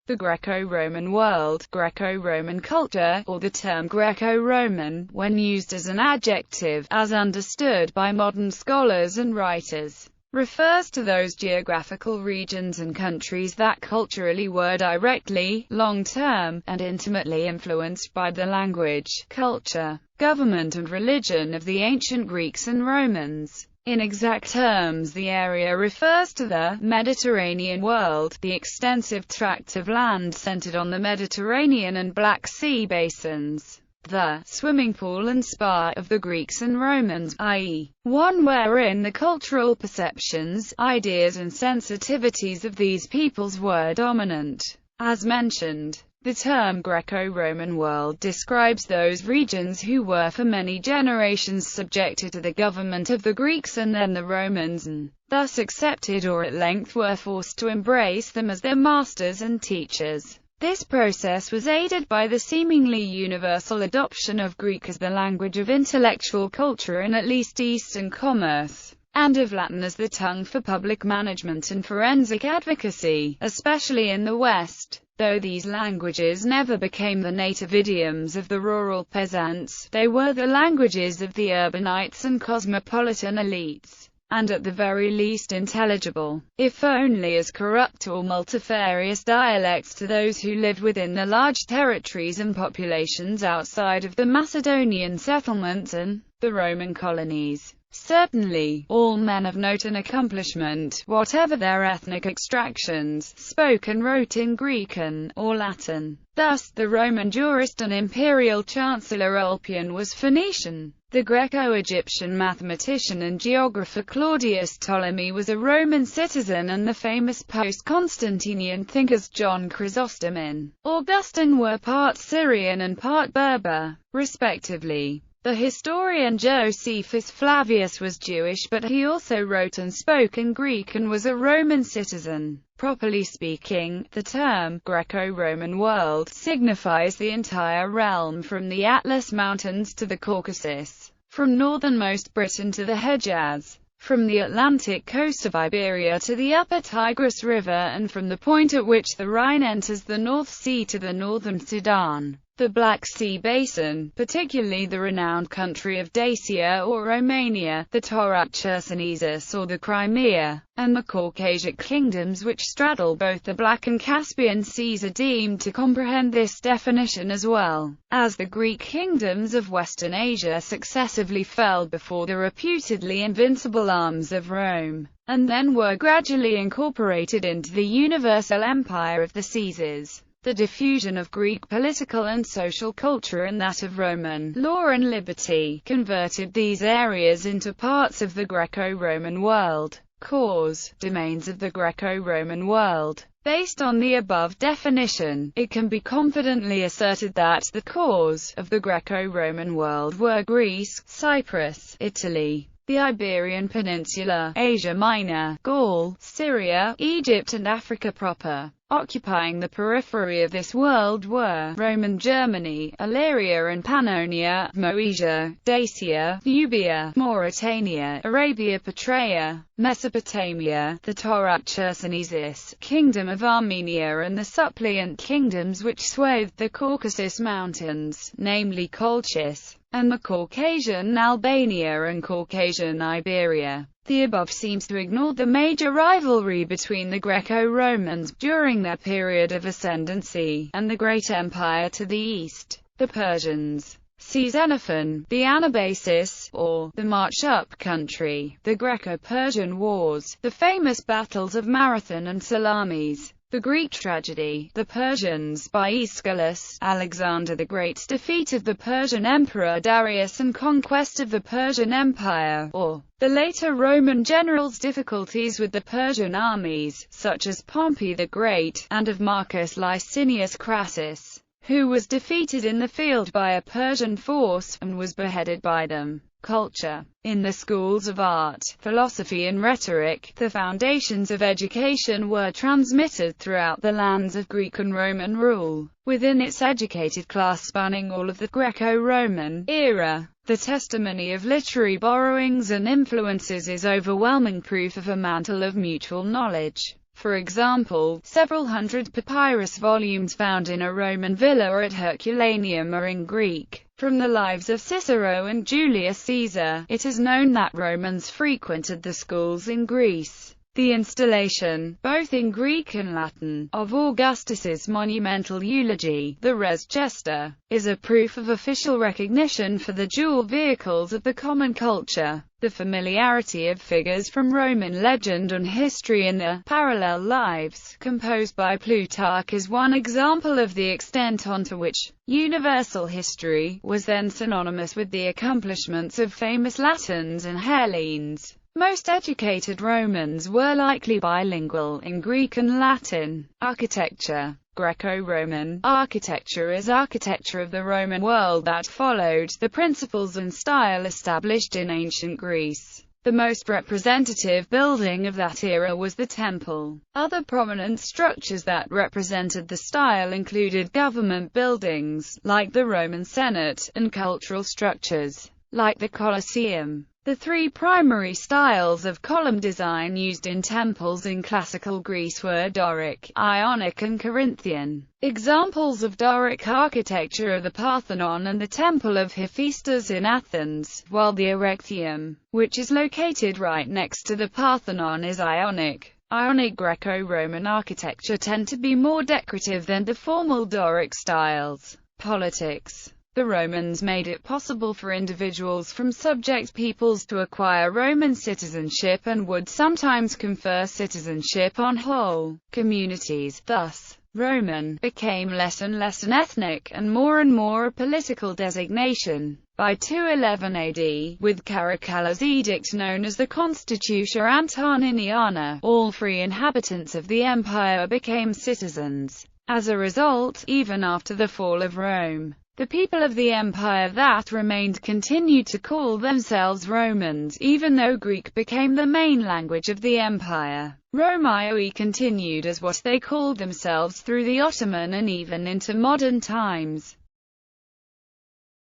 The Greco-Roman world, Greco-Roman culture, or the term Greco-Roman, when used as an adjective, as understood by modern scholars and writers, refers to those geographical regions and countries that culturally were directly, long-term, and intimately influenced by the language, culture, government and religion of the ancient Greeks and Romans. In exact terms, the area refers to the Mediterranean world, the extensive tract of land centered on the Mediterranean and Black Sea basins, the swimming pool and spa of the Greeks and Romans, i.e., one wherein the cultural perceptions, ideas and sensitivities of these peoples were dominant. As mentioned, the term Greco-Roman world describes those regions who were for many generations subjected to the government of the Greeks and then the Romans, and thus accepted or at length were forced to embrace them as their masters and teachers. This process was aided by the seemingly universal adoption of Greek as the language of intellectual culture in at least Eastern commerce, and of Latin as the tongue for public management and forensic advocacy, especially in the West. Though these languages never became the native idioms of the rural peasants, they were the languages of the urbanites and cosmopolitan elites, and at the very least intelligible, if only as corrupt or multifarious dialects to those who lived within the large territories and populations outside of the Macedonian settlements and the Roman colonies. Certainly, all men of note and accomplishment, whatever their ethnic extractions, spoke and wrote in Greek or Latin. Thus, the Roman jurist and imperial chancellor Ulpian was Phoenician. The Greco-Egyptian mathematician and geographer Claudius Ptolemy was a Roman citizen, and the famous post-Constantinian thinkers John Chrysostom and Augustine were part Syrian and part Berber, respectively. The historian Josephus Flavius was Jewish, but he also wrote and spoke in Greek and was a Roman citizen. Properly speaking, the term Greco-Roman world signifies the entire realm from the Atlas Mountains to the Caucasus, from northernmost Britain to the Hejaz, from the Atlantic coast of Iberia to the upper Tigris River, and from the point at which the Rhine enters the North Sea to the northern Sudan. The Black Sea Basin, particularly the renowned country of Dacia or Romania, the Taurus Chersonesus or the Crimea, and the Caucasian kingdoms which straddle both the Black and Caspian Seas are deemed to comprehend this definition, as well as the Greek kingdoms of Western Asia successively fell before the reputedly invincible arms of Rome, and then were gradually incorporated into the universal empire of the Caesars. The diffusion of Greek political and social culture and that of Roman law and liberty converted these areas into parts of the Greco-Roman world. Cause, domains of the Greco-Roman world. Based on the above definition, it can be confidently asserted that the cause of the Greco-Roman world were Greece, Cyprus, Italy, the Iberian Peninsula, Asia Minor, Gaul, Syria, Egypt and Africa proper. Occupying the periphery of this world were Roman Germany, Illyria and Pannonia, Moesia, Dacia, Nubia, Mauritania, Arabia Petraea, Mesopotamia, the Taurus Chersonesus, Kingdom of Armenia and the suppliant kingdoms which swathed the Caucasus Mountains, namely Colchis, and the Caucasian Albania and Caucasian Iberia. The above seems to ignore the major rivalry between the Greco-Romans during their period of ascendancy, and the great empire to the east, the Persians. See Xenophon, the Anabasis, or the March Up Country, the Greco-Persian Wars, the famous battles of Marathon and Salamis. The Greek tragedy, The Persians, by Aeschylus, Alexander the Great's defeat of the Persian Emperor Darius and conquest of the Persian Empire, or the later Roman generals' difficulties with the Persian armies, such as Pompey the Great, and of Marcus Licinius Crassus, who was defeated in the field by a Persian force, and was beheaded by them. Culture. In the schools of art, philosophy and rhetoric, the foundations of education were transmitted throughout the lands of Greek and Roman rule. Within its educated class spanning all of the Greco-Roman era, the testimony of literary borrowings and influences is overwhelming proof of a mantle of mutual knowledge. For example, several hundred papyrus volumes found in a Roman villa or at Herculaneum are in Greek. From the lives of Cicero and Julius Caesar, it is known that Romans frequented the schools in Greece. The installation, both in Greek and Latin, of Augustus's monumental eulogy, the Res Gesta, is a proof of official recognition for the dual vehicles of the common culture. The familiarity of figures from Roman legend and history in the parallel lives, composed by Plutarch, is one example of the extent onto which universal history was then synonymous with the accomplishments of famous Latins and Hellenes. Most educated Romans were likely bilingual in Greek and Latin. Architecture. Greco-Roman architecture is architecture of the Roman world that followed the principles and style established in ancient Greece. The most representative building of that era was the temple. Other prominent structures that represented the style included government buildings, like the Roman Senate, and cultural structures, like the Colosseum. The three primary styles of column design used in temples in classical Greece were Doric, Ionic and Corinthian. Examples of Doric architecture are the Parthenon and the Temple of Hephaestus in Athens, while the Erechtheum, which is located right next to the Parthenon, is Ionic. Ionic Greco-Roman architecture tend to be more decorative than the formal Doric styles. Politics. The Romans made it possible for individuals from subject peoples to acquire Roman citizenship and would sometimes confer citizenship on whole communities. Thus, Roman became less and less an ethnic and more a political designation. By 211 AD, with Caracalla's edict known as the Constitutia Antoniniana, all free inhabitants of the empire became citizens. As a result, even after the fall of Rome, the people of the empire that remained continued to call themselves Romans, even though Greek became the main language of the empire. Romaoi continued as what they called themselves through the Ottoman and even into modern times.